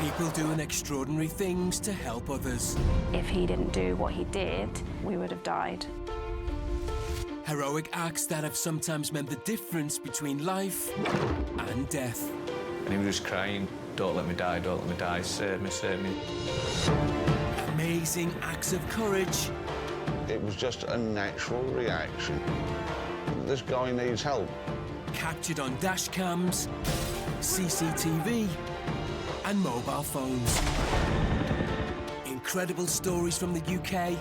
People doing extraordinary things to help others. If he didn't do what he did, we would have died. Heroic acts that have sometimes meant the difference between life and death. And he was just crying, "Don't let me die, don't let me die, save me, save me." Amazing acts of courage. It was just a natural reaction. This guy needs help. Captured on dash cams, CCTV, and mobile phones. Incredible stories from the UK.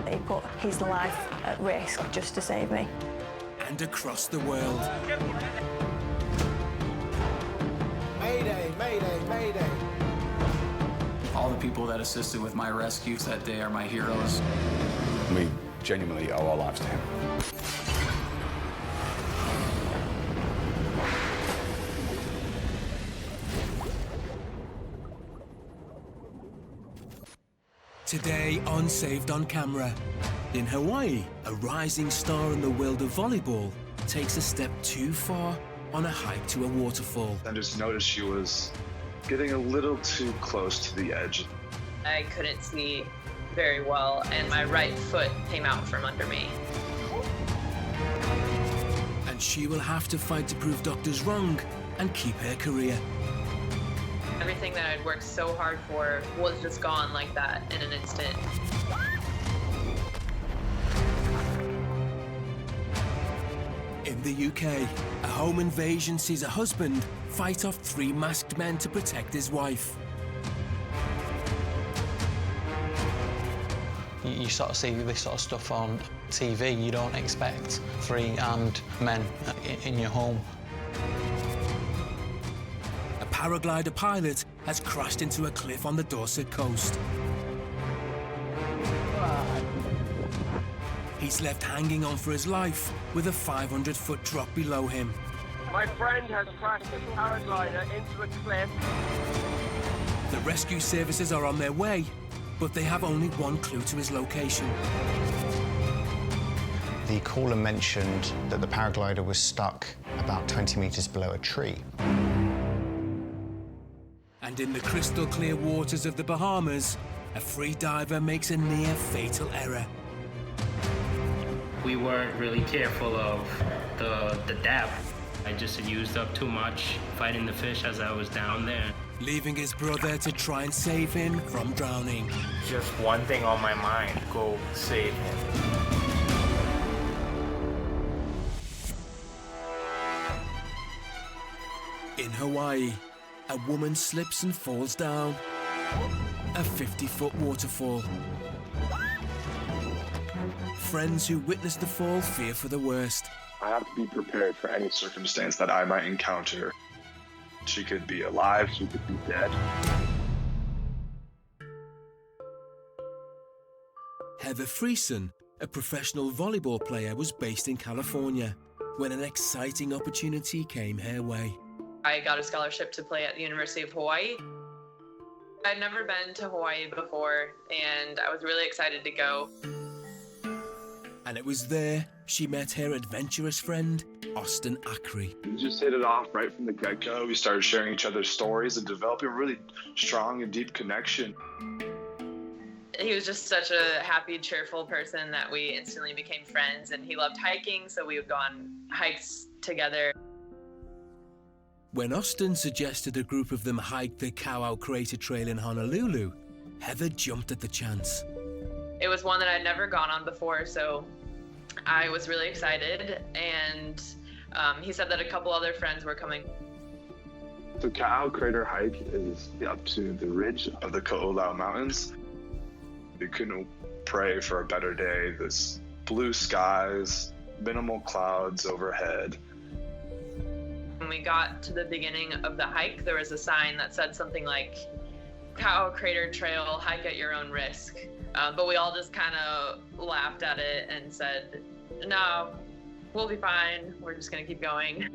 He put his life at risk just to save me. And across the world. Mayday, mayday, mayday. All the people that assisted with my rescues that day are my heroes. We genuinely owe our lives to him. Today on Saved on Camera. In Hawaii, a rising star in the world of volleyball takes a step too far on a hike to a waterfall. I just noticed she was getting a little too close to the edge. I couldn't see very well, and my right foot came out from under me. And she will have to fight to prove doctors wrong and keep her career. Everything that I'd worked so hard for was just gone like that in an instant. In the UK, a home invasion sees a husband fight off 3 masked men to protect his wife. You sort of see this sort of stuff on TV. You don't expect 3 armed men in your home. A paraglider pilot has crashed into a cliff on the Dorset coast. He's left hanging on for his life with a 500-foot drop below him. My friend has crashed his paraglider into a cliff. The rescue services are on their way, but they have only one clue to his location. The caller mentioned that the paraglider was stuck about 20 meters below a tree. And in the crystal clear waters of the Bahamas, a free diver makes a near fatal error. We weren't really careful of the depth. I just used up too much fighting the fish as I was down there. Leaving his brother to try and save him from drowning. Just one thing on my mind, go save him. In Hawaii, a woman slips and falls down a 50-foot waterfall. Friends who witness the fall fear for the worst. I have to be prepared for any circumstance that I might encounter. She could be alive, she could be dead. Heather Friesen, a professional volleyball player, was based in California when an exciting opportunity came her way. I got a scholarship to play at the University of Hawaii. I'd never been to Hawaii before, and I was really excited to go. And it was there she met her adventurous friend, Austin Ackery. We just hit it off right from the get-go. We started sharing each other's stories and developing a really strong and deep connection. He was just such a happy, cheerful person that we instantly became friends, and he loved hiking, so we would go on hikes together. When Austin suggested a group of them hike the Cow Crater Trail in Honolulu, Heather jumped at the chance. It was one that I'd never gone on before, so I was really excited, and he said that a couple other friends were coming. The Cow Crater hike is up to the ridge of the Ko'olau Mountains. We couldn't pray for a better day. There's blue skies, minimal clouds overhead. When we got to the beginning of the hike, there was a sign that said something like, Cow Crater Trail, hike at your own risk. But we all just kind of laughed at it and said, no, we'll be fine. We're just going to keep going.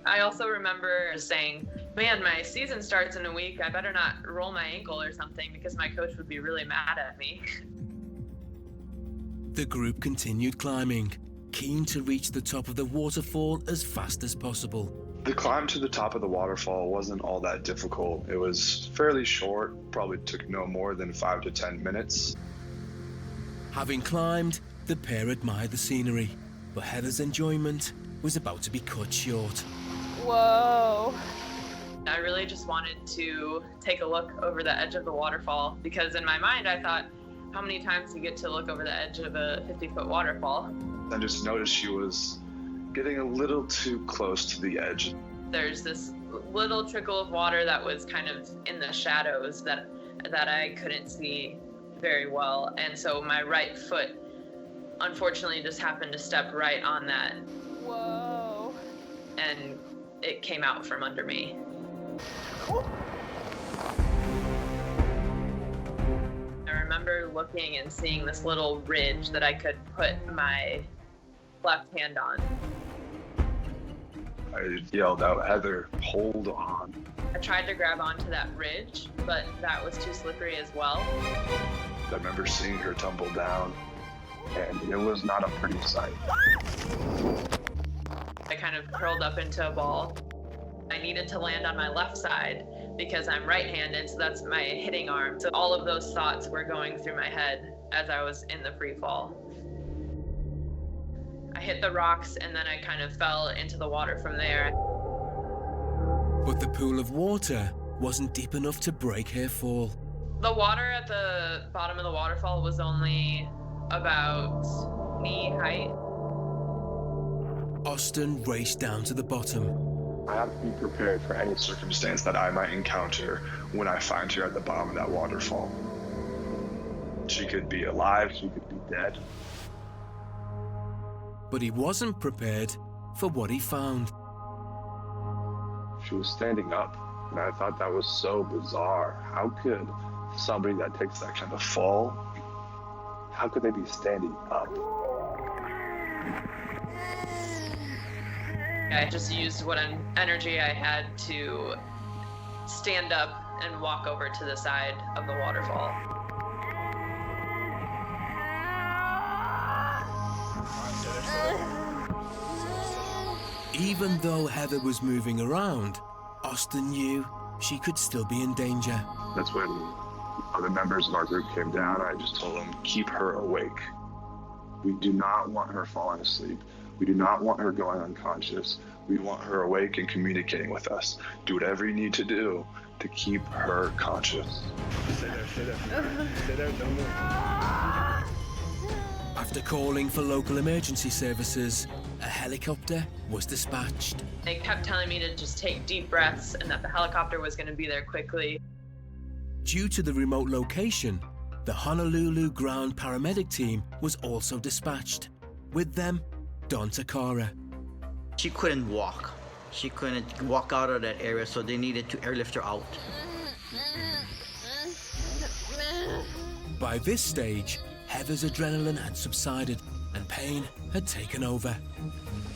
I also remember saying, man, my season starts in a week. I better not roll my ankle or something because my coach would be really mad at me. The group continued climbing, keen to reach the top of the waterfall as fast as possible. The climb to the top of the waterfall wasn't all that difficult. It was fairly short, probably took no more than 5 to 10 minutes. Having climbed, the pair admired the scenery, but Heather's enjoyment was about to be cut short. Whoa. I really just wanted to take a look over the edge of the waterfall because in my mind I thought, how many times do you get to look over the edge of a 50-foot waterfall? I just noticed she was getting a little too close to the edge. There's this little trickle of water that was kind of in the shadows that I couldn't see very well. And so my right foot unfortunately just happened to step right on that. Whoa. And it came out from under me. I remember looking and seeing this little ridge that I could put my left hand on. I yelled out, "Heather, hold on." I tried to grab onto that ridge, but that was too slippery as well. I remember seeing her tumble down, and it was not a pretty sight. I kind of curled up into a ball. I needed to land on my left side because I'm right-handed, so that's my hitting arm. So all of those thoughts were going through my head as I was in the free fall. I hit the rocks and then I kind of fell into the water from there. But the pool of water wasn't deep enough to break her fall. The water at the bottom of the waterfall was only about knee height. Austin raced down to the bottom. I have to be prepared for any circumstance that I might encounter when I find her at the bottom of that waterfall. She could be alive, she could be dead. But he wasn't prepared for what he found. She was standing up, and I thought that was so bizarre. How could somebody that takes that kind of fall, how could they be standing up? I just used what energy I had to stand up and walk over to the side of the waterfall. Even though Heather was moving around, Austin knew she could still be in danger. That's when other members of our group came down. I just told them, keep her awake. We do not want her falling asleep. We do not want her going unconscious. We want her awake and communicating with us. Do whatever you need to do to keep her conscious. Stay there, stay there. Stay there, don't move. After calling for local emergency services, a helicopter was dispatched. They kept telling me to just take deep breaths and that the helicopter was going to be there quickly. Due to the remote location, the Honolulu ground paramedic team was also dispatched. With them, Don Takara. She couldn't walk. She couldn't walk out of that area, so they needed to airlift her out. By this stage, Heather's adrenaline had subsided and pain had taken over.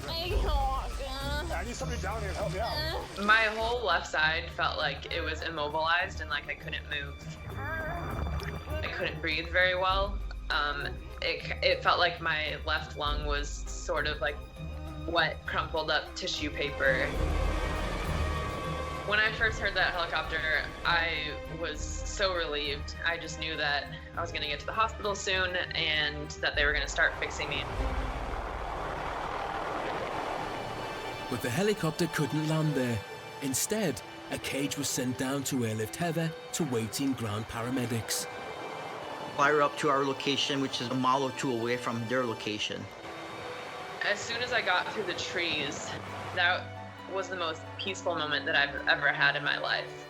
I need somebody down here to help me out. My whole left side felt like it was immobilized and like I couldn't move. I couldn't breathe very well. It felt like my left lung was sort of like wet, crumpled up tissue paper. When I first heard that helicopter, I was so relieved. I just knew that I was gonna get to the hospital soon and that they were gonna start fixing me. But the helicopter couldn't land there. Instead, a cage was sent down to airlift Heather to waiting ground paramedics. Fly her up to our location, which is a mile or two away from their location. As soon as I got through the trees, that was the most peaceful moment that I've ever had in my life.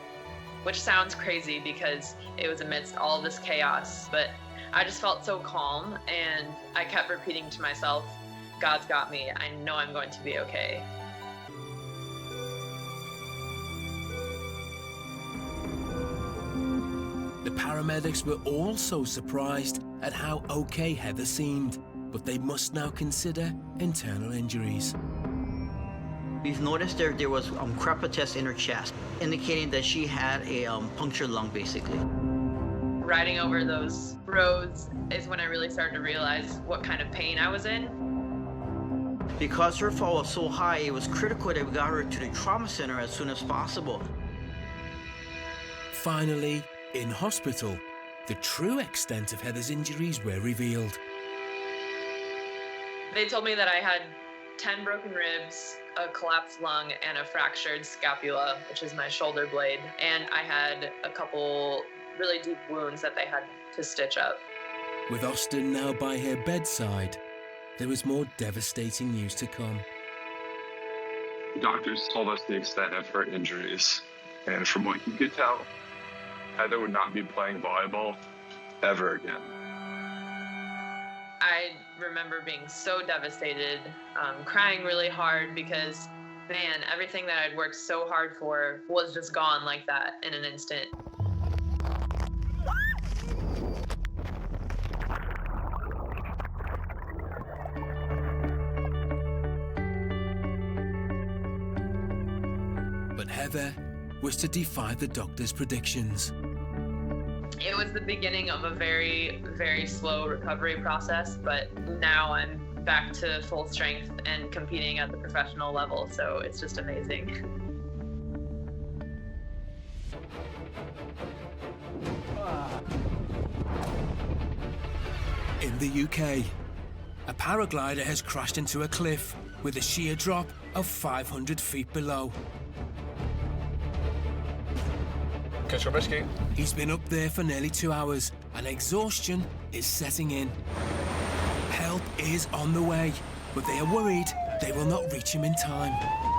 Which sounds crazy because it was amidst all this chaos, but I just felt so calm and I kept repeating to myself, God's got me, I know I'm going to be okay. The paramedics were also surprised at how okay Heather seemed, but they must now consider internal injuries. We've noticed there was crepitus in her chest, indicating that she had a punctured lung, basically. Riding over those roads is when I really started to realize what kind of pain I was in. Because her fall was so high, it was critical that we got her to the trauma center as soon as possible. Finally, in hospital, the true extent of Heather's injuries were revealed. They told me that I had 10 broken ribs, a collapsed lung, and a fractured scapula, which is my shoulder blade. And I had a couple really deep wounds that they had to stitch up. With Austin now by her bedside, there was more devastating news to come. The doctors told us the extent of her injuries, and from what he could tell, Heather would not be playing volleyball ever again. I remember being so devastated, crying really hard because, man, everything that I'd worked so hard for was just gone like that in an instant. But Heather was to defy the doctor's predictions. It was the beginning of a very, very slow recovery process, but now I'm back to full strength and competing at the professional level, so it's just amazing. In the UK, a paraglider has crashed into a cliff with a sheer drop of 500 feet below. Control rescue. He's been up there for nearly 2 hours and exhaustion is setting in. Help is on the way, but they are worried they will not reach him in time.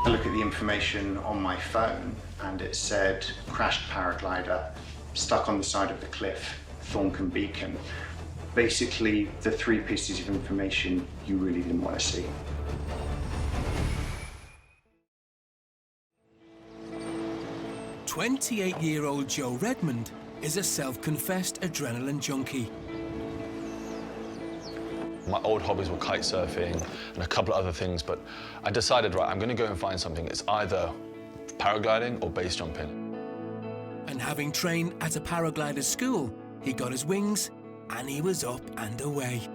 I look at the information on my phone and it said crashed paraglider, stuck on the side of the cliff, Thorncombe Beacon. Basically, the 3 pieces of information you really didn't want to see. "28-year-old Joe Redmond is a self-confessed adrenaline junkie. My old hobbies were kite surfing and a couple of other things, but I decided, right, I'm going to go and find something. It's either paragliding or base jumping. And having trained at a paraglider school, he got his wings and he was up and away.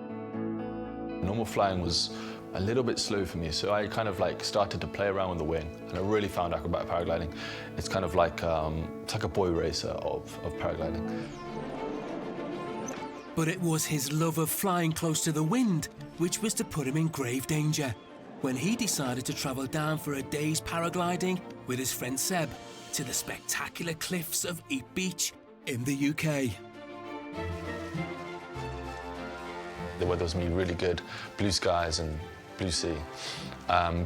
Normal flying was a little bit slow for me, so I kind of like started to play around with the wing, and I really found out about paragliding. It's kind of like it's like a boy racer of paragliding. But it was his love of flying close to the wind which was to put him in grave danger when he decided to travel down for a day's paragliding with his friend Seb to the spectacular cliffs of Eat Beach in the UK. The weather was really good, blue skies and blue sea.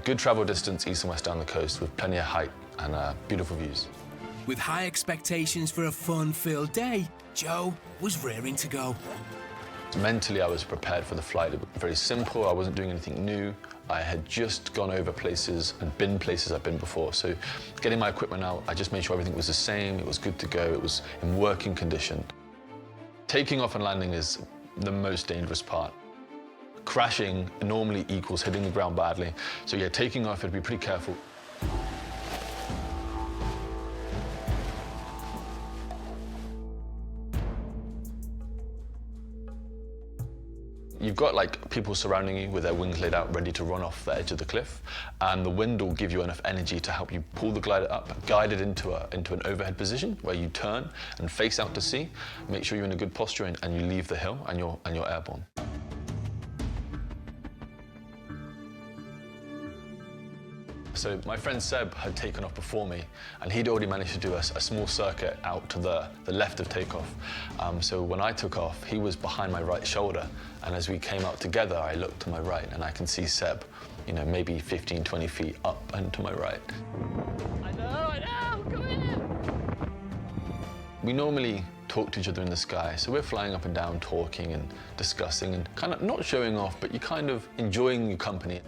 Good travel distance east and west down the coast with plenty of height and beautiful views. With high expectations for a fun-filled day, Joe was raring to go. Mentally, I was prepared for the flight. It was very simple. I wasn't doing anything new. I had just gone over places and been places I've been before. So getting my equipment out, I just made sure everything was the same. It was good to go. It was in working condition. Taking off and landing is the most dangerous part. Crashing normally equals hitting the ground badly. So yeah, taking off, you have to be pretty careful. You've got like people surrounding you with their wings laid out, ready to run off the edge of the cliff, and the wind will give you enough energy to help you pull the glider up, guide it into an overhead position where you turn and face out to sea. Make sure you're in a good posture and you leave the hill and you're airborne. So my friend Seb had taken off before me, and he'd already managed to do a small circuit out to the left of takeoff. So when I took off, he was behind my right shoulder, and as we came out together, I looked to my right, and I can see Seb, you know, maybe 15, 20 feet up and to my right. I know, come in! We normally talk to each other in the sky, so we're flying up and down, talking and discussing, and kind of not showing off, but you're kind of enjoying your company.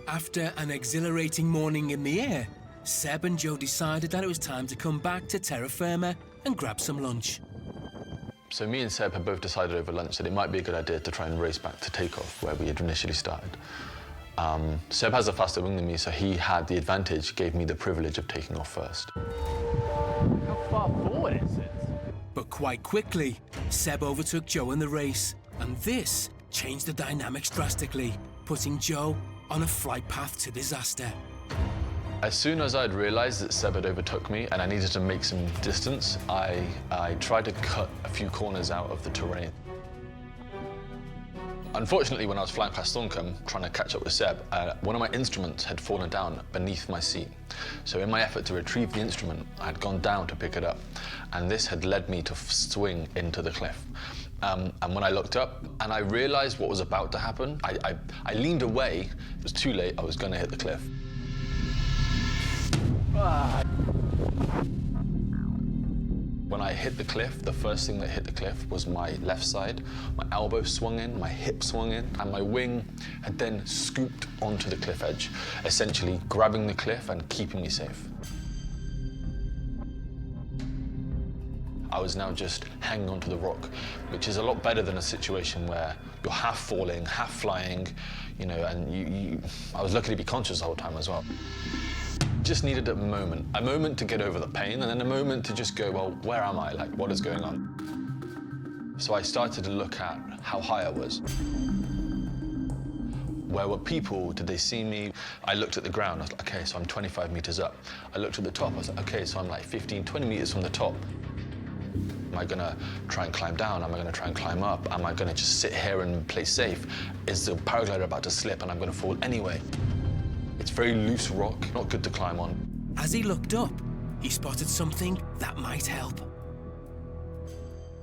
After an exhilarating morning in the air, Seb and Joe decided that it was time to come back to terra firma and grab some lunch. So me and Seb had both decided over lunch that it might be a good idea to try and race back to takeoff where we had initially started. Seb has a faster wing than me, so he had the advantage, gave me the privilege of taking off first. How far forward is it? But quite quickly, Seb overtook Joe in the race, and this changed the dynamics drastically, putting Joe on a flight path to disaster. As soon as I'd realized that Seb had overtook me and I needed to make some distance, I tried to cut a few corners out of the terrain. Unfortunately, when I was flying past Thorncombe, trying to catch up with Seb, one of my instruments had fallen down beneath my seat. So in my effort to retrieve the instrument, I had gone down to pick it up, and this had led me to swing into the cliff. And when I looked up and I realized what was about to happen, I leaned away. It was too late. I was going to hit the cliff. When I hit the cliff, the first thing that hit the cliff was my left side. My elbow swung in, my hip swung in, and my wing had then scooped onto the cliff edge, essentially grabbing the cliff and keeping me safe. I was now just hanging onto the rock, which is a lot better than a situation where you're half falling, half flying, you know, and I was lucky to be conscious the whole time as well. Just needed a moment to get over the pain, and then a moment to just go, well, where am I? Like, what is going on? So I started to look at how high I was. Where were people? Did they see me? I looked at the ground. I was like, okay, so I'm 25 meters up. I looked at the top. I was like, okay, so I'm like 15, 20 meters from the top. Am I gonna try and climb down? Am I gonna try and climb up? Am I gonna just sit here and play safe? Is the paraglider about to slip and I'm gonna fall anyway? It's very loose rock, not good to climb on. As he looked up, he spotted something that might help.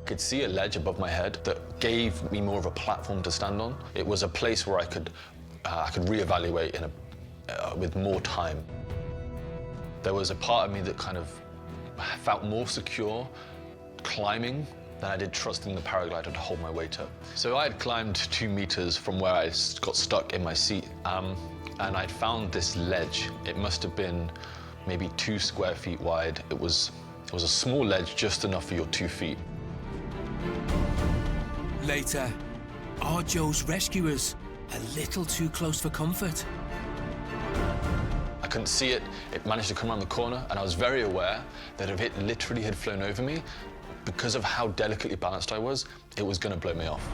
I could see a ledge above my head that gave me more of a platform to stand on. It was a place where I could reevaluate with more time. There was a part of me that kind of felt more secure climbing than I did trusting the paraglider to hold my weight up. So I had climbed 2 meters from where I got stuck in my seat, and I'd found this ledge. It must have been maybe 2 square feet wide. It was a small ledge, just enough for your 2 feet. Later, are Joe's rescuers a little too close for comfort? I couldn't see it. It managed to come around the corner, and I was very aware that if it literally had flown over me, because of how delicately balanced I was, it was going to blow me off.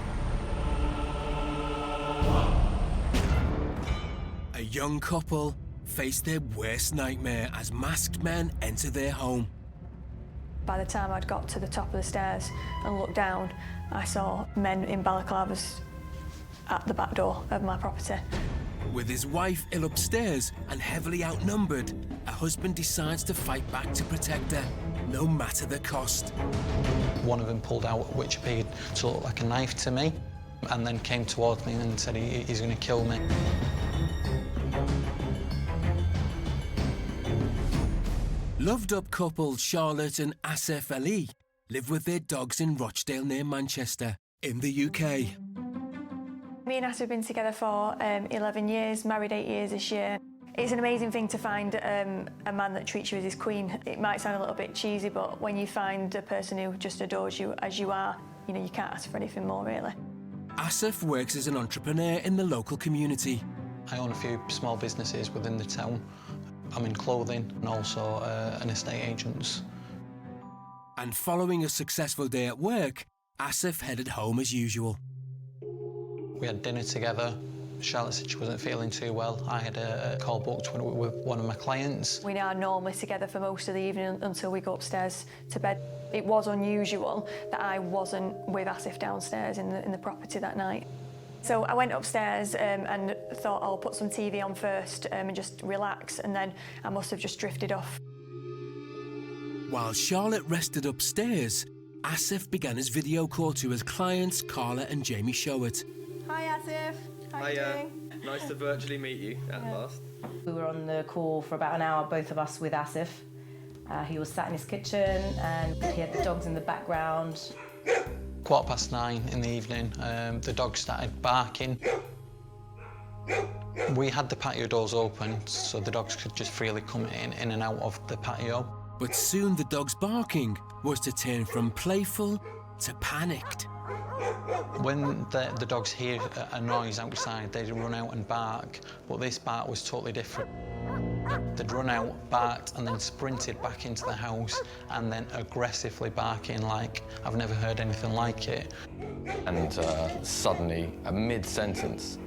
A young couple face their worst nightmare as masked men enter their home. By the time I'd got to the top of the stairs and looked down, I saw men in balaclavas at the back door of my property. With his wife ill upstairs and heavily outnumbered, a husband decides to fight back to protect her, no matter the cost. One of them pulled out which appeared to look like a knife to me, and then came towards me and said he's going to kill me. Loved-up couple Charlotte and Asif Ali live with their dogs in Rochdale near Manchester, in the UK. Me and Asif have been together for 11 years, married 8 years this year. It's an amazing thing to find a man that treats you as his queen. It might sound a little bit cheesy, but when you find a person who just adores you as you are, you know, you can't ask for anything more, really. Asif works as an entrepreneur in the local community. I own a few small businesses within the town. I'm in clothing and also an estate agent's. And following a successful day at work, Asif headed home as usual. We had dinner together. Charlotte said she wasn't feeling too well. I had a call booked with one of my clients. We are normally together for most of the evening until we go upstairs to bed. It was unusual that I wasn't with Asif downstairs in the property that night. So I went upstairs and thought I'll put some TV on first and just relax, and then I must have just drifted off. While Charlotte rested upstairs, Asif began his video call to his clients, Carla and Jamie Showett. Hi Asif, how are you doing? Nice to virtually meet you at last. We were on the call for about an hour, both of us with Asif. He was sat in his kitchen and he had the dogs in the background. 9:15 in the evening, the dog started barking. We had the patio doors open so the dogs could just freely come in and out of the patio. But soon the dog's barking was to turn from playful to panicked. When the dogs hear a noise outside, they'd run out and bark, but this bark was totally different. They'd run out, barked, and then sprinted back into the house, and then aggressively barking like I've never heard anything like it. And suddenly, mid-sentence,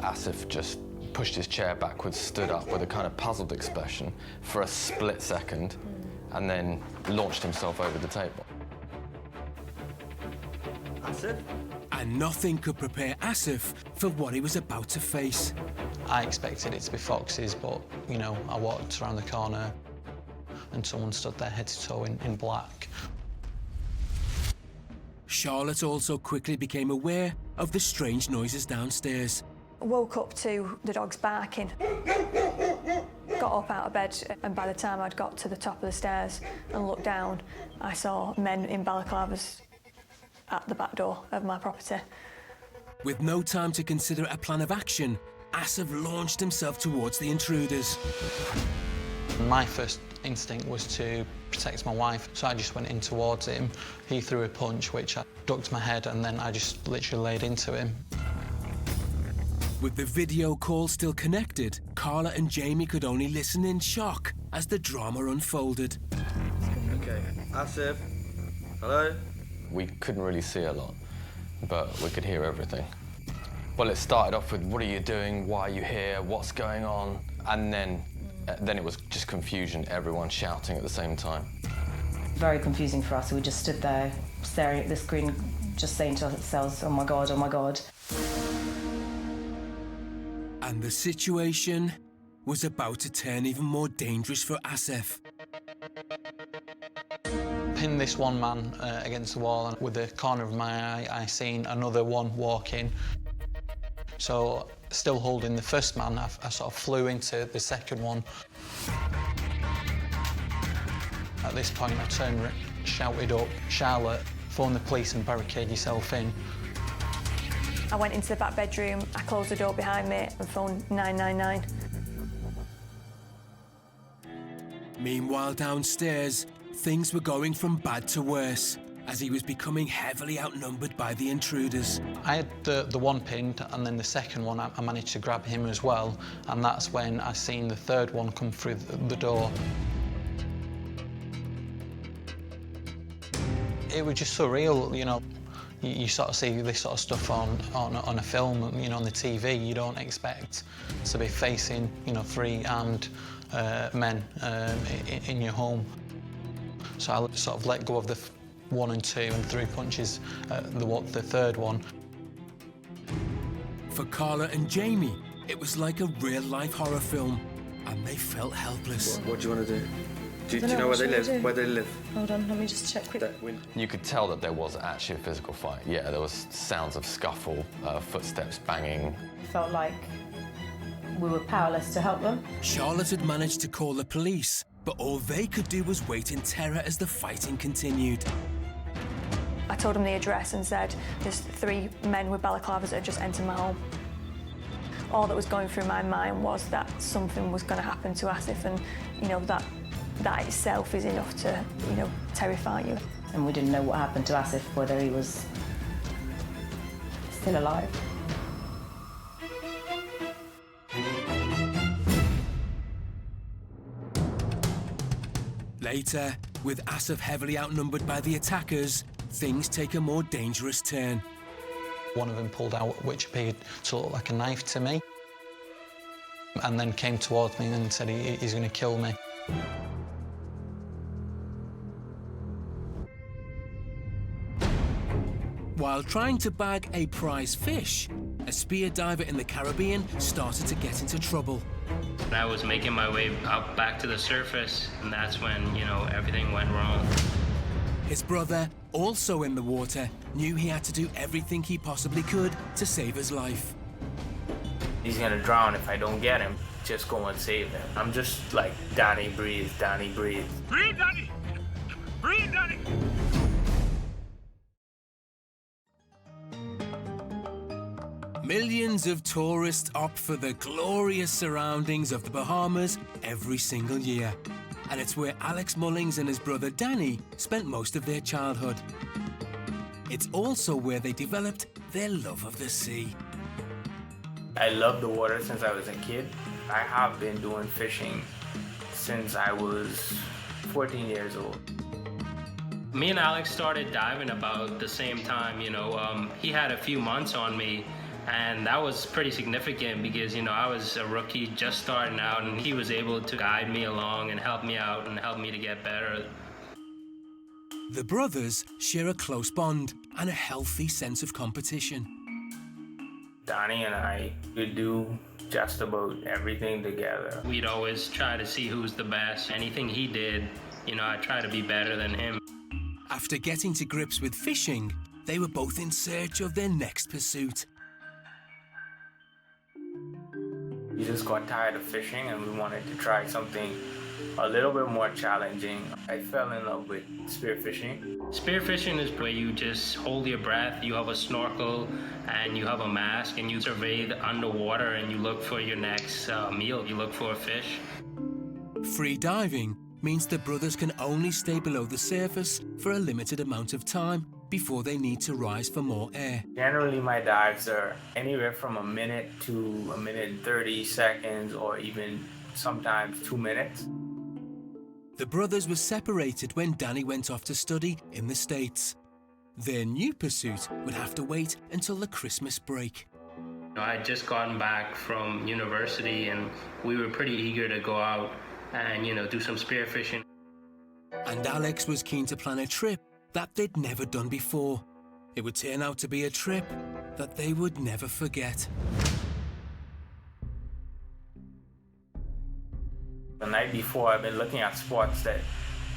Asif just pushed his chair backwards, stood up with a kind of puzzled expression for a split second, and then launched himself over the table. Asif? And nothing could prepare Asif for what he was about to face. I expected it to be foxes, but, you know, I walked around the corner and someone stood there head to toe in black. Charlotte also quickly became aware of the strange noises downstairs. Woke up to the dogs barking. Got up out of bed, and by the time I'd got to the top of the stairs and looked down, I saw men in balaclavas at the back door of my property. With no time to consider a plan of action, Asif launched himself towards the intruders. My first instinct was to protect my wife, so I just went in towards him. He threw a punch, which I ducked my head, and then I just literally laid into him. With the video call still connected, Carla and Jamie could only listen in shock as the drama unfolded. Okay, Asif. Hello? We couldn't really see a lot, but we could hear everything. Well, it started off with, what are you doing? Why are you here? What's going on? And then it was just confusion, everyone shouting at the same time. Very confusing for us. We just stood there staring at the screen, just saying to ourselves, oh my God, oh my God. And the situation was about to turn even more dangerous for Asif. Pinned this one man against the wall, and with the corner of my eye, I seen another one walk in. So, still holding the first man, I sort of flew into the second one. At this point, I turned, shouted up, Charlotte, phone the police and barricade yourself in. I went into the back bedroom, I closed the door behind me and phoned 999. Meanwhile, downstairs, things were going from bad to worse as he was becoming heavily outnumbered by the intruders. I had the one pinned, and then the second one, I managed to grab him as well, and that's when I seen the third one come through the door. It was just surreal, you know. You sort of see this sort of stuff on a film, you know, on the TV. You don't expect to be facing, you know, three armed men in your home. So I sort of let go of the 1 and 2 and threw punches at the third one. For Carla and Jamie, it was like a real-life horror film, and they felt helpless. What do you want to do? Do you know where they live? Where they live? Hold on, let me just check quickly. You could tell that there was actually a physical fight. Yeah, there was sounds of scuffle, footsteps banging. Felt like we were powerless to help them. Charlotte had managed to call the police, but all they could do was wait in terror as the fighting continued. I told him the address and said, there's 3 men with balaclavas that had just entered my home. All that was going through my mind was that something was going to happen to Asif, and, you know, that itself is enough to, you know, terrify you. And we didn't know what happened to Asif, whether he was still alive. Later, with Asif heavily outnumbered by the attackers, things take a more dangerous turn. One of them pulled out which appeared to look like a knife to me, and then came towards me and said he's going to kill me. While trying to bag a prize fish, a spear diver in the Caribbean started to get into trouble. I was making my way up back to the surface, and that's when, you know, everything went wrong. His brother, also in the water, knew he had to do everything he possibly could to save his life. He's gonna drown if I don't get him. Just go and save him. I'm just like, Danny, breathe, Danny, breathe. Breathe, Danny! Breathe, Danny! Millions of tourists opt for the glorious surroundings of the Bahamas every single year. And it's where Alex Mullings and his brother Danny spent most of their childhood. It's also where they developed their love of the sea. I love the water since I was a kid. I have been doing fishing since I was 14 years old. Me and Alex started diving about the same time, you know. He had a few months on me And that was pretty significant because, I was a rookie just starting out, and he was able to guide me along and help me out and help me to get better. The brothers share a close bond and a healthy sense of competition. Donnie and I would do just about everything together. We'd always try to see who's the best. Anything he did, I try to be better than him. After getting to grips with fishing, they were both in search of their next pursuit. We just got tired of fishing and we wanted to try something a little bit more challenging. I fell in love with spearfishing. Spearfishing is where you just hold your breath, you have a snorkel and you have a mask, and you survey the underwater and you look for your next meal. You look for a fish. Free diving means the brothers can only stay below the surface for a limited amount of time before they need to rise for more air. Generally, my dives are anywhere from a minute to a minute and 30 seconds, or even sometimes 2 minutes. The brothers were separated when Danny went off to study in the States. Their new pursuit would have to wait until the Christmas break. I had just gotten back from university and we were pretty eager to go out and, do some spearfishing. And Alex was keen to plan a trip that they'd never done before. It would turn out to be a trip that they would never forget. The night before, I've been looking at spots that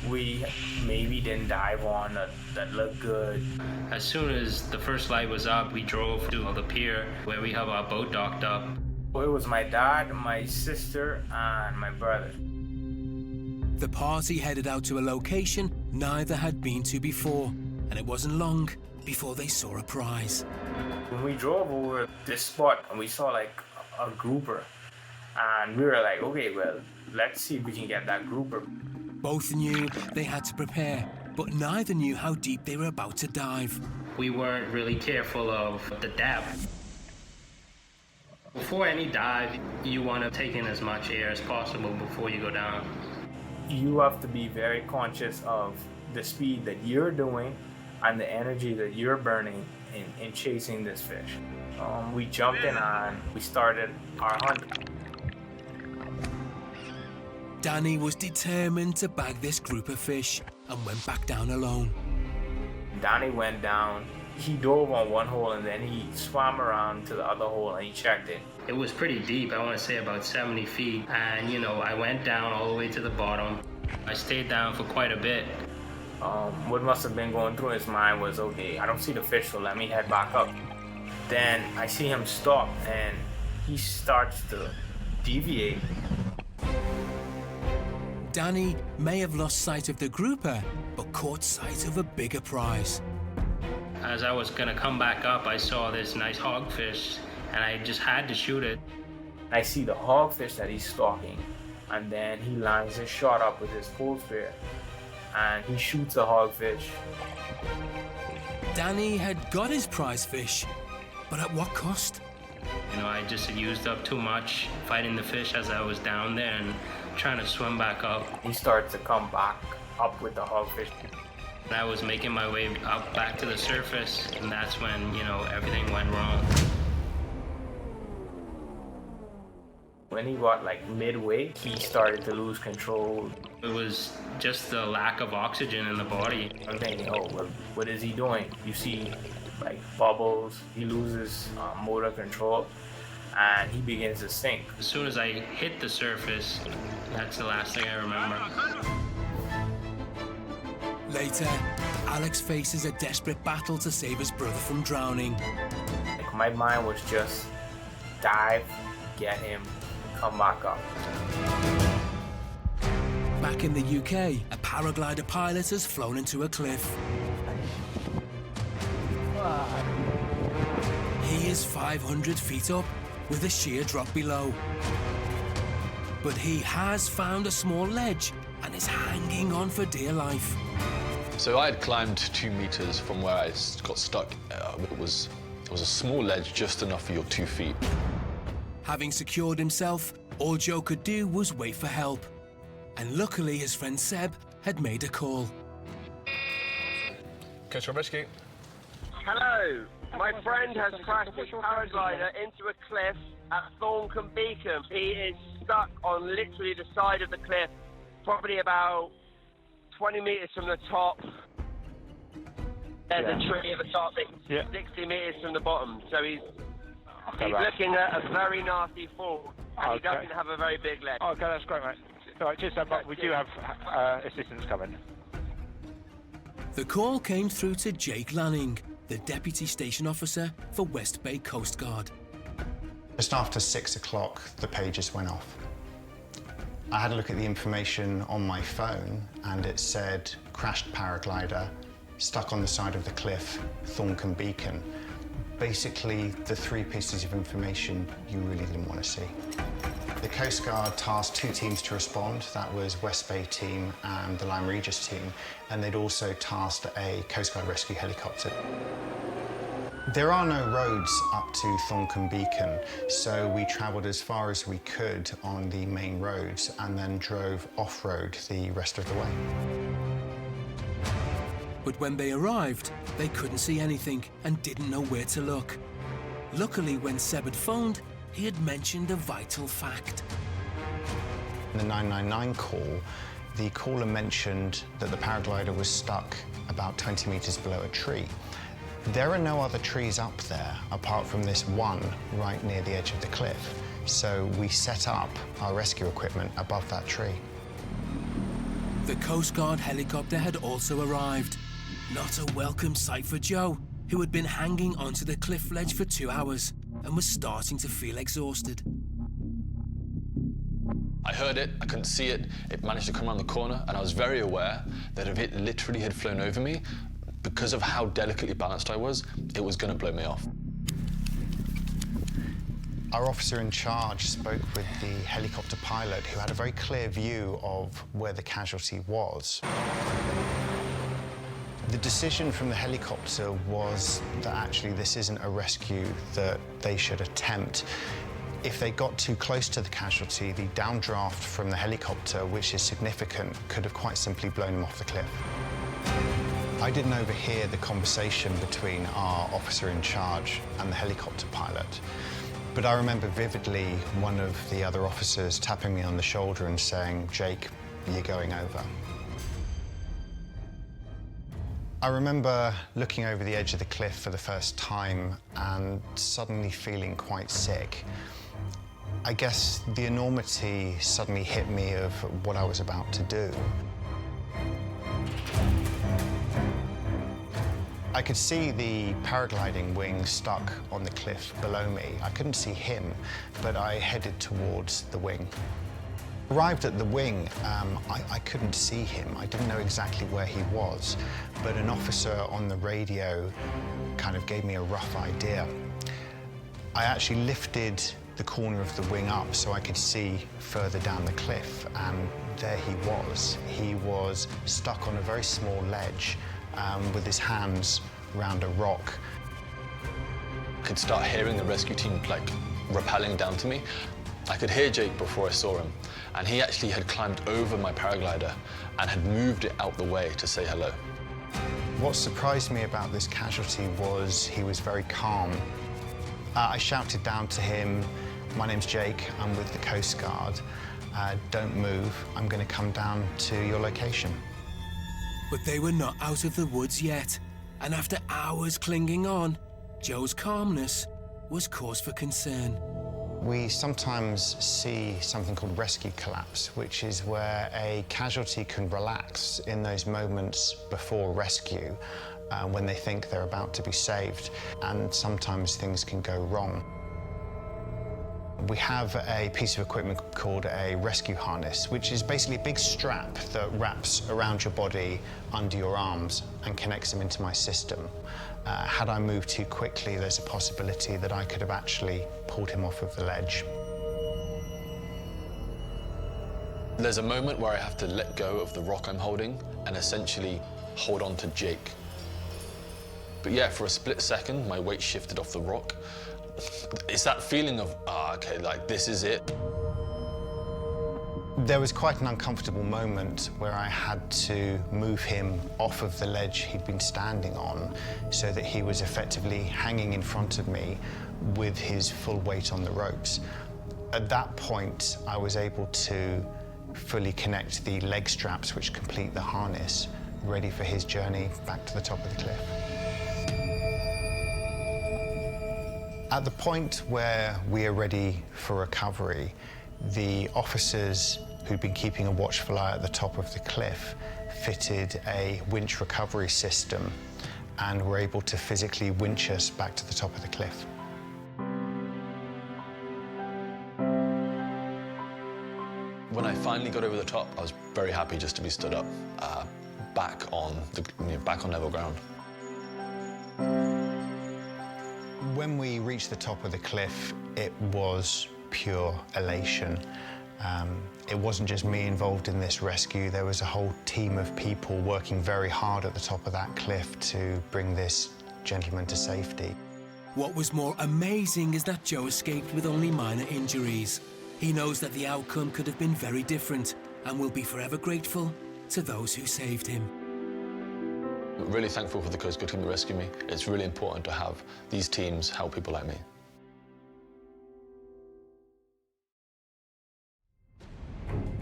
we maybe didn't dive on that looked good. As soon as the first light was up, we drove to the pier where we have our boat docked up. It was my dad, my sister, and my brother. The party headed out to a location neither had been to before, and it wasn't long before they saw a prize. When we drove over this spot, and we saw like a grouper, and we were like, okay, well, let's see if we can get that grouper. Both knew they had to prepare, but neither knew how deep they were about to dive. We weren't really careful of the depth. Before any dive, you want to take in as much air as possible before you go down. You have to be very conscious of the speed that you're doing and the energy that you're burning in chasing this fish. We jumped in and we started our hunt. Danny was determined to bag this group of fish and went back down alone. Danny went down, he dove on one hole and then he swam around to the other hole and he checked it. It was pretty deep, I want to say about 70 feet. And I went down all the way to the bottom. I stayed down for quite a bit. What must have been going through his mind was, okay, I don't see the fish, so let me head back up. Then I see him stop and he starts to deviate. Danny may have lost sight of the grouper, but caught sight of a bigger prize. As I was gonna come back up, I saw this nice hogfish, and I just had to shoot it. I see the hogfish that he's stalking, and then he lines his shot up with his pole spear, and he shoots the hogfish. Danny had got his prize fish, but at what cost? I just used up too much fighting the fish as I was down there and trying to swim back up. He starts to come back up with the hogfish. And I was making my way up back to the surface, and that's when, everything went wrong. When he got like midway, he started to lose control. It was just the lack of oxygen in the body. I'm thinking, oh, well, what is he doing? You see like bubbles, he loses motor control, and he begins to sink. As soon as I hit the surface, that's the last thing I remember. Later, Alex faces a desperate battle to save his brother from drowning. Like, my mind was just dive, get him, come back up. Back in the UK, a paraglider pilot has flown into a cliff. He is 500 feet up with a sheer drop below. But he has found a small ledge and is hanging on for dear life. So I had climbed 2 meters from where I got stuck. It was a small ledge, just enough for your 2 feet. Having secured himself, all Joe could do was wait for help. And luckily, his friend Seb had made a call. Catch your rescue. Hello. My friend has crashed his paraglider into a cliff at Thorncombe Beacon. He is stuck on literally the side of the cliff, probably about 20 metres from the top. There's a tree at the top, 60 metres from the bottom. So he's looking at a very nasty fall, and he doesn't have a very big leg. Okay, that's great, mate. All right, cheers, but we do have assistance coming. The call came through to Jake Lanning, the Deputy Station Officer for West Bay Coast Guard. Just after 6 o'clock, the pages went off. I had a look at the information on my phone, and it said crashed paraglider, stuck on the side of the cliff, Thorncombe Beacon. Basically, the 3 pieces of information you really didn't want to see. The Coast Guard tasked 2 teams to respond. That was West Bay team and the Lyme Regis team, and they'd also tasked a Coast Guard rescue helicopter. There are no roads up to Thorncombe Beacon, so we travelled as far as we could on the main roads and then drove off-road the rest of the way. But when they arrived, they couldn't see anything and didn't know where to look. Luckily, when Seb had phoned, he had mentioned a vital fact. In the 999 call, the caller mentioned that the paraglider was stuck about 20 metres below a tree. There are no other trees up there apart from this one right near the edge of the cliff. So we set up our rescue equipment above that tree. The Coast Guard helicopter had also arrived. Not a welcome sight for Joe, who had been hanging onto the cliff ledge for 2 hours and was starting to feel exhausted. I heard it, I couldn't see it, it managed to come around the corner, and I was very aware that if it literally had flown over me, because of how delicately balanced I was, it was going to blow me off. Our officer in charge spoke with the helicopter pilot, who had a very clear view of where the casualty was. The decision from the helicopter was that actually this isn't a rescue that they should attempt. If they got too close to the casualty, the downdraft from the helicopter, which is significant, could have quite simply blown them off the cliff. I didn't overhear the conversation between our officer in charge and the helicopter pilot, but I remember vividly one of the other officers tapping me on the shoulder and saying, "Jake, you're going over." I remember looking over the edge of the cliff for the first time and suddenly feeling quite sick. I guess the enormity suddenly hit me of what I was about to do. I could see the paragliding wing stuck on the cliff below me. I couldn't see him, but I headed towards the wing. Arrived at the wing, I couldn't see him. I didn't know exactly where he was, but an officer on the radio kind of gave me a rough idea. I actually lifted the corner of the wing up so I could see further down the cliff, and there he was. He was stuck on a very small ledge with his hands around a rock. I could start hearing the rescue team like rappelling down to me. I could hear Jake before I saw him, and he actually had climbed over my paraglider and had moved it out the way to say hello. What surprised me about this casualty was he was very calm. I shouted down to him, "My name's Jake, I'm with the Coast Guard. Don't move, I'm going to come down to your location." But they were not out of the woods yet, and after hours clinging on, Joe's calmness was cause for concern. We sometimes see something called rescue collapse, which is where a casualty can relax in those moments before rescue when they think they're about to be saved, and sometimes things can go wrong. We have a piece of equipment called a rescue harness, which is basically a big strap that wraps around your body under your arms and connects them into my system. Had I moved too quickly, there's a possibility that I could have actually pulled him off of the ledge. There's a moment where I have to let go of the rock I'm holding and essentially hold on to Jake. But yeah, for a split second, my weight shifted off the rock. It's that feeling of, okay, like this is it. There was quite an uncomfortable moment where I had to move him off of the ledge he'd been standing on so that he was effectively hanging in front of me with his full weight on the ropes. At that point, I was able to fully connect the leg straps which complete the harness, ready for his journey back to the top of the cliff. At the point where we are ready for recovery, the officers who'd been keeping a watchful eye at the top of the cliff fitted a winch recovery system and were able to physically winch us back to the top of the cliff. When I finally got over the top, I was very happy just to be stood up, back on level ground. When we reached the top of the cliff, it was pure elation. It wasn't just me involved in this rescue. There was a whole team of people working very hard at the top of that cliff to bring this gentleman to safety. What was more amazing is that Joe escaped with only minor injuries. He knows that the outcome could have been very different and will be forever grateful to those who saved him. I'm really thankful for the Coast Guard team that rescued me. It's really important to have these teams help people like me.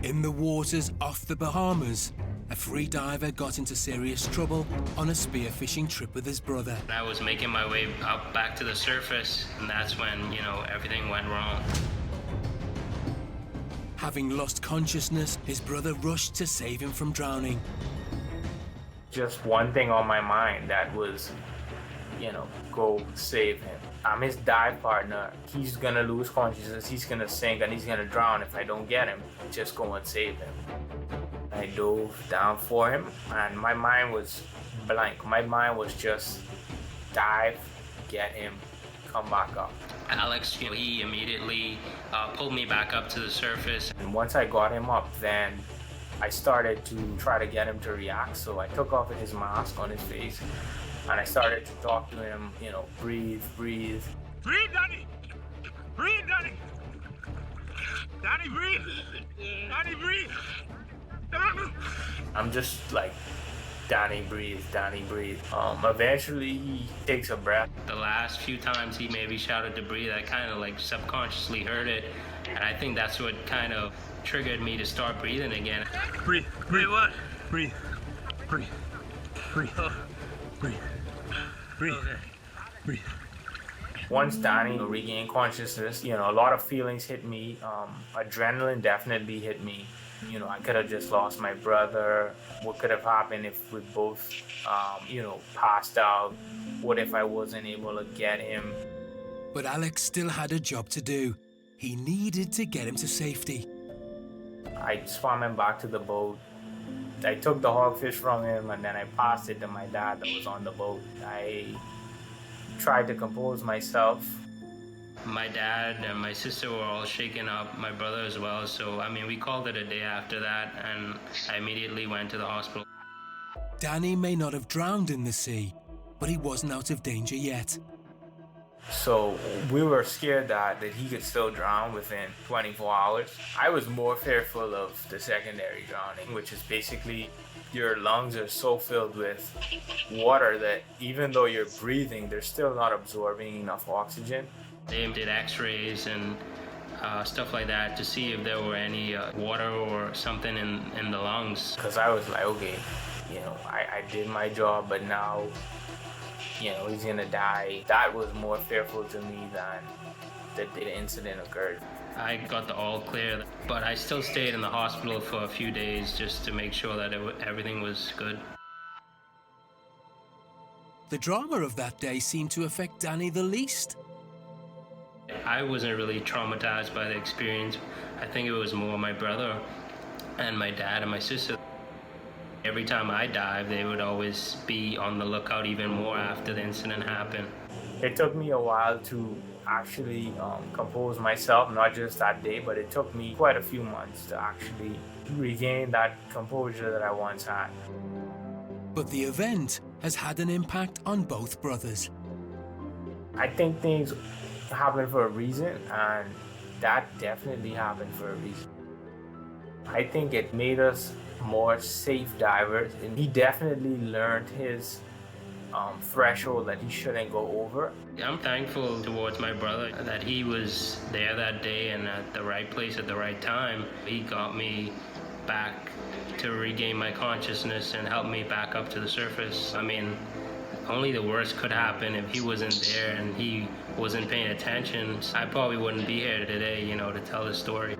In the waters off the Bahamas, a free diver got into serious trouble on a spearfishing trip with his brother. I was making my way up back to the surface, and that's when, you know, everything went wrong. Having lost consciousness, his brother rushed to save him from drowning. Just one thing on my mind, that was, you know, go save him. I'm his dive partner. He's gonna lose consciousness, he's gonna sink, and he's gonna drown if I don't get him. Just go and save him. I dove down for him, and my mind was blank. My mind was just dive, get him, come back up. Alex, he immediately pulled me back up to the surface. And once I got him up, then I started to try to get him to react. So I took off his mask on his face, and I started to talk to him, you know, breathe, breathe. Breathe, Danny! Breathe, Danny! Danny, breathe! Danny, breathe! I'm just like, Danny, breathe, Danny, breathe. Eventually, he takes a breath. The last few times he maybe shouted to breathe, I kind of like subconsciously heard it. And I think that's what kind of triggered me to start breathing again. Breathe, breathe, what? Breathe, breathe, breathe, breathe, breathe, okay. Breathe. Once Danny regained consciousness, you know, a lot of feelings hit me. Adrenaline definitely hit me. You know, I could have just lost my brother. What could have happened if we both, you know, passed out? What if I wasn't able to get him? But Alex still had a job to do. He needed to get him to safety. I swam him back to the boat. I took the hogfish from him, and then I passed it to my dad that was on the boat. I tried to compose myself. My dad and my sister were all shaken up, my brother as well. So, I mean, we called it a day after that, and I immediately went to the hospital. Danny may not have drowned in the sea, but he wasn't out of danger yet. So we were scared that he could still drown within 24 hours. I was more fearful of the secondary drowning, which is basically your lungs are so filled with water that even though you're breathing, they're still not absorbing enough oxygen. They did x-rays and stuff like that to see if there were any water or something in the lungs. Because I was like, okay, you know, I did my job, but now, you know, he's gonna die. That was more fearful to me than that the incident occurred. I got the all clear, but I still stayed in the hospital for a few days just to make sure that everything was good. The drama of that day seemed to affect Danny the least. I wasn't really traumatized by the experience. I think it was more my brother and my dad and my sister. Every time I dived, they would always be on the lookout even more after the incident happened. It took me a while to actually compose myself, not just that day, but it took me quite a few months to actually regain that composure that I once had. But the event has had an impact on both brothers. I think things happen for a reason, and that definitely happened for a reason. I think it made us more safe divers, and he definitely learned his threshold that he shouldn't go over. I'm thankful towards my brother that he was there that day and at the right place at the right time. He got me back to regain my consciousness and help me back up to the surface. I mean, only the worst could happen if he wasn't there and he wasn't paying attention. I probably wouldn't be here today, you know, to tell this story.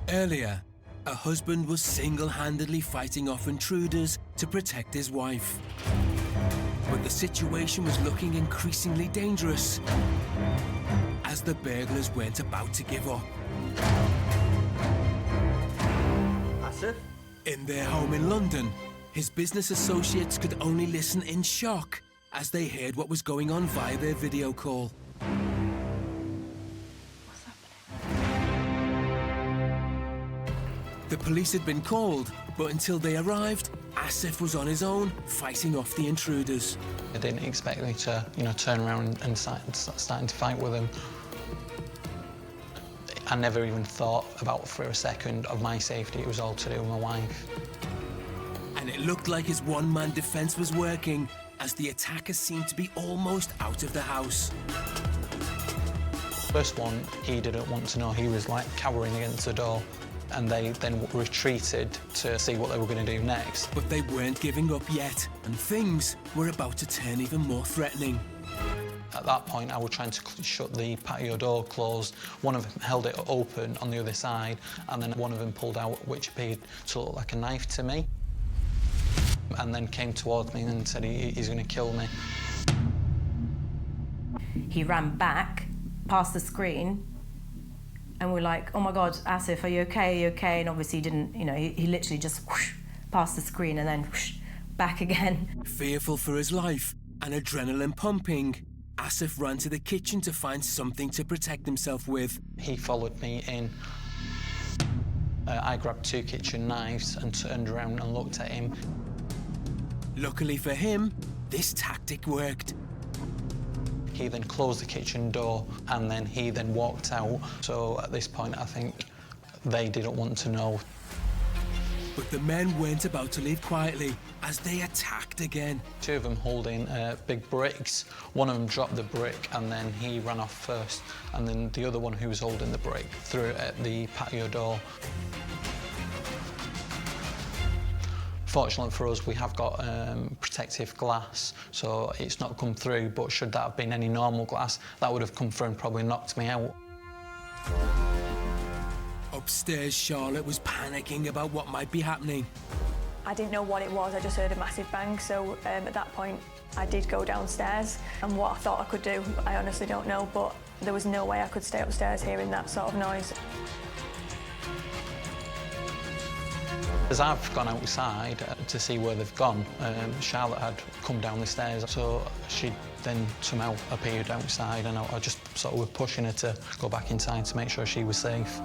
Earlier, a husband was single-handedly fighting off intruders to protect his wife. But the situation was looking increasingly dangerous as the burglars weren't about to give up. Asif? In their home in London, his business associates could only listen in shock as they heard what was going on via their video call. The police had been called, but until they arrived, Asif was on his own, fighting off the intruders. I didn't expect me to, turn around and starting to fight with them. I never even thought about for a second of my safety. It was all to do with my wife. And it looked like his one-man defense was working, as the attackers seemed to be almost out of the house. First one, he didn't want to know. He was like cowering against the door. And they then retreated to see what they were going to do next. But they weren't giving up yet, and things were about to turn even more threatening. At that point, I was trying to shut the patio door closed. One of them held it open on the other side, and then one of them pulled out, which appeared to look like a knife to me, and then came towards me and said he's going to kill me. He ran back past the screen, and we're like, oh my God, Asif, are you okay? Are you okay? And obviously he didn't, he literally just whoosh, past the screen and then whoosh, back again. Fearful for his life and adrenaline pumping, Asif ran to the kitchen to find something to protect himself with. He followed me in. I grabbed 2 kitchen knives and turned around and looked at him. Luckily for him, this tactic worked. He then closed the kitchen door and then he then walked out. So at this point, I think they didn't want to know. But the men weren't about to leave quietly as they attacked again. 2 of them holding big bricks. One of them dropped the brick and then he ran off first. And then the other one who was holding the brick threw it at the patio door. Fortunately for us, we have got protective glass, so it's not come through, but should that have been any normal glass, that would have come through and probably knocked me out. Upstairs, Charlotte was panicking about what might be happening. I didn't know what it was, I just heard a massive bang, so at that point I did go downstairs, and what I thought I could do, I honestly don't know, but there was no way I could stay upstairs hearing that sort of noise. As I've gone outside to see where they've gone, Charlotte had come down the stairs, so she then somehow appeared outside, and I just sort of was pushing her to go back inside to make sure she was safe.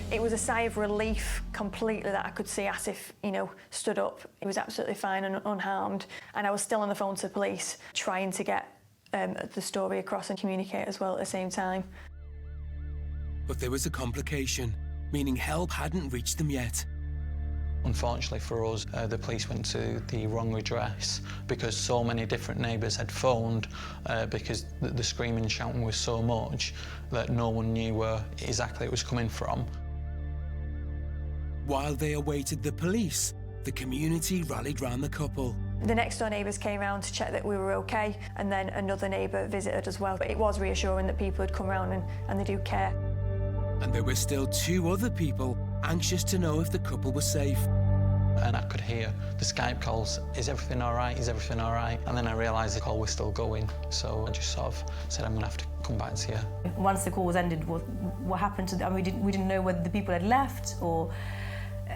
It was a sigh of relief completely that I could see Asif, stood up. He was absolutely fine and unharmed, and I was still on the phone to the police, trying to get the story across and communicate as well at the same time. But there was a complication, meaning help hadn't reached them yet. Unfortunately for us, the police went to the wrong address because so many different neighbours had phoned because the screaming and shouting was so much that no one knew where exactly it was coming from. While they awaited the police, the community rallied round the couple. The next door neighbours came round to check that we were okay, and then another neighbour visited as well. But it was reassuring that people had come round and they do care. And there were still 2 other people anxious to know if the couple was safe. And I could hear the Skype calls, is everything all right, is everything all right? And then I realised the call was still going, so I just sort of said, I'm going to have to come back to you. Once the call was ended, what happened to them? We didn't know whether the people had left or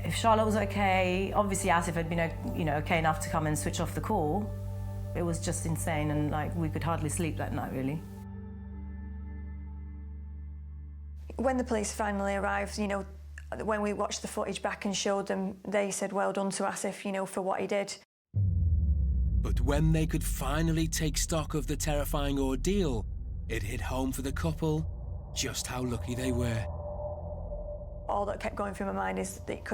if Charlotte was okay. Obviously, Asif had been okay enough to come and switch off the call. It was just insane, and we could hardly sleep that night, really. When the police finally arrived, when we watched the footage back and showed them, they said well done to Asif, for what he did. But when they could finally take stock of the terrifying ordeal, it hit home for the couple just how lucky they were. All that kept going through my mind is that it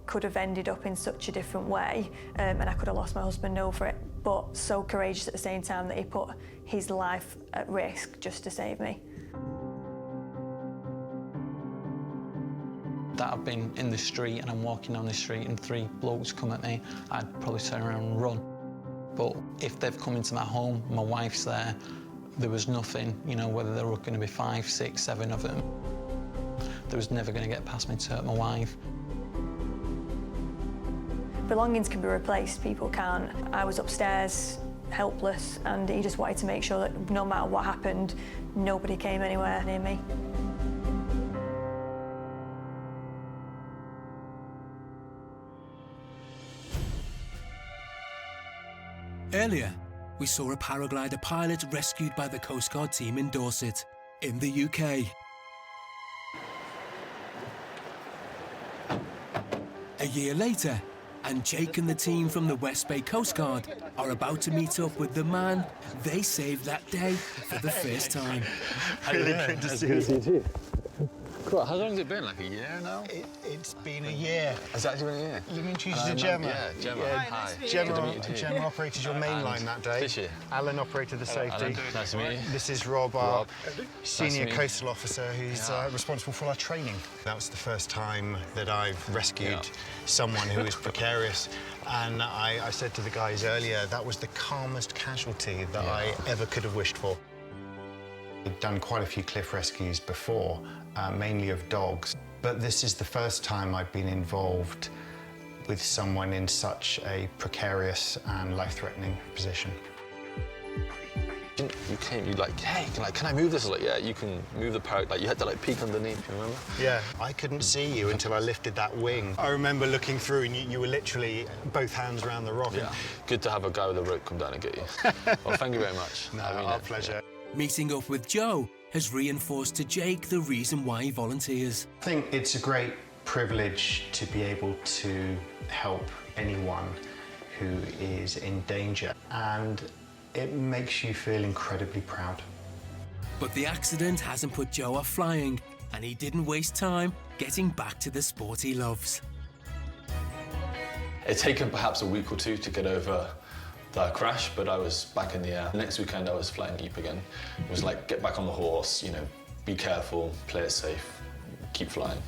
could have ended up in such a different way, and I could have lost my husband over it, but so courageous at the same time that he put his life at risk just to save me. That I've been in the street and I'm walking down the street and 3 blokes come at me, I'd probably turn around and run. But if they've come into my home, my wife's there was nothing, you know, whether there were going to be 5, 6, 7 of them, there was never going to get past me to hurt my wife. Belongings can be replaced, people can't. I was upstairs, helpless, and he just wanted to make sure that no matter what happened, nobody came anywhere near me. Earlier, we saw a paraglider pilot rescued by the Coast Guard team in Dorset, in the UK. A year later, and Jake and the team from the West Bay Coast Guard are about to meet up with the man they saved that day for the first time. Really good to see you too. Cool. How long has it been? Like a year now? It's been a year. Has it actually been a year? Let me introduce you to Gemma. Yeah, Gemma. Yeah, Hi. Gemma operated your main line that day. Did she? Alan operated the safety. Alan. Nice to meet you. This is Rob, our senior Nice coastal officer who's responsible for our training. That was the first time that I've rescued someone who was precarious. And I said to the guys earlier, that was the calmest casualty that I ever could have wished for. We've done quite a few cliff rescues before, mainly of dogs, but this is the first time I've been involved with someone in such a precarious and life-threatening position. You came, you like, hey, can I move this? I was like, yeah, you can move the paraglider. Like, you had to like peek underneath, you remember? Yeah, I couldn't see you until I lifted that wing. I remember looking through and you were literally both hands around the rock. Yeah, good to have a guy with a rope come down and get you. Well, thank you very much. No, our pleasure. Meeting up with Joe has reinforced to Jake the reason why he volunteers. I think it's a great privilege to be able to help anyone who is in danger, and it makes you feel incredibly proud. But the accident hasn't put Joe off flying, and he didn't waste time getting back to the sport he loves. It's taken perhaps a week or two to get over the crash, but I was back in the air. Next weekend I was flying Eep again. It was like, get back on the horse, you know, be careful, play it safe, keep flying.